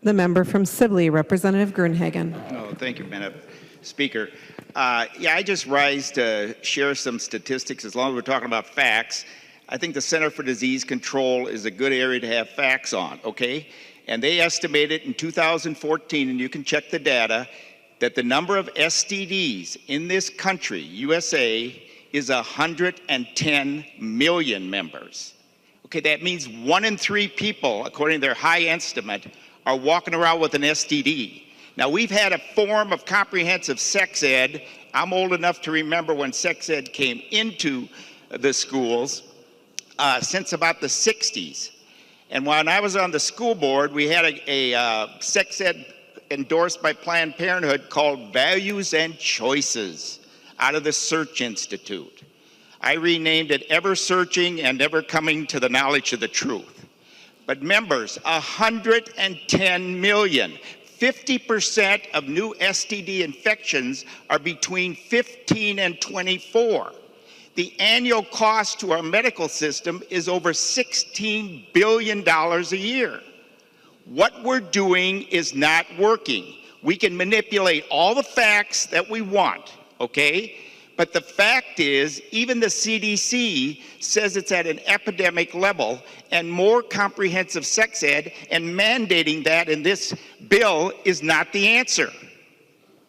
The member from Sibley, Representative Gruenhagen. Oh, thank you, Madam Speaker. Yeah, I just rise to share some statistics as long as we're talking about facts. I think the Center for Disease Control is a good area to have facts on, okay? And they estimated in 2014, and you can check the data, that the number of STDs in this country, USA, is 110 million members. Okay, that means 1 in 3 people, according to their high estimate, are walking around with an STD. Now, we've had a form of comprehensive sex ed. I'm old enough to remember when sex ed came into the schools since about the 60s. And when I was on the school board, we had a sex ed endorsed by Planned Parenthood called Values and Choices out of the Search Institute. I renamed it Ever Searching and Ever Coming to the Knowledge of the Truth. But members, 110 million. 50% of new STD infections are between 15 and 24. The annual cost to our medical system is over $16 billion a year. What we're doing is not working. We can manipulate all the facts that we want, okay? But the fact is, even the CDC says it's at an epidemic level, and more comprehensive sex ed and mandating that in this bill is not the answer,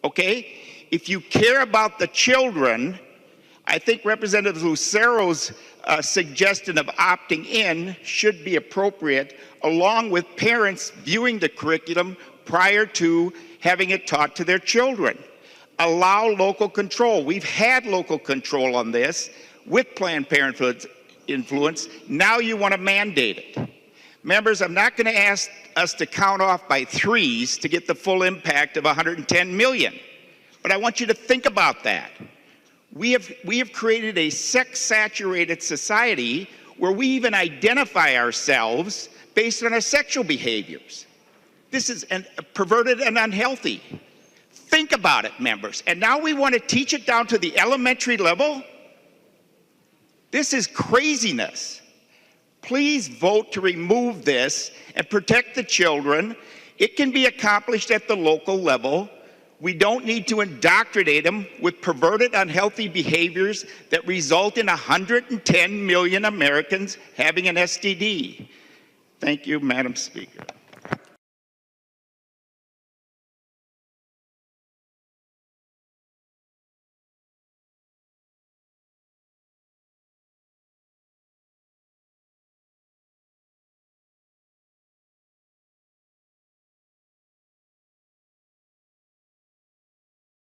okay? If you care about the children, I think Representative Lucero's suggestion of opting in should be appropriate, along with parents viewing the curriculum prior to having it taught to their children. Allow local control. We've had local control on this with Planned Parenthood's influence. Now you want to mandate it. Members, I'm not going to ask us to count off by threes to get the full impact of 110 million, but I want you to think about that. We have created a sex-saturated society where we even identify ourselves based on our sexual behaviors. This is perverted and unhealthy. Think about it, members. And now we want to teach it down to the elementary level? This is craziness. Please vote to remove this and protect the children. It can be accomplished at the local level. We don't need to indoctrinate them with perverted, unhealthy behaviors that result in 110 million Americans having an STD. Thank you, Madam Speaker.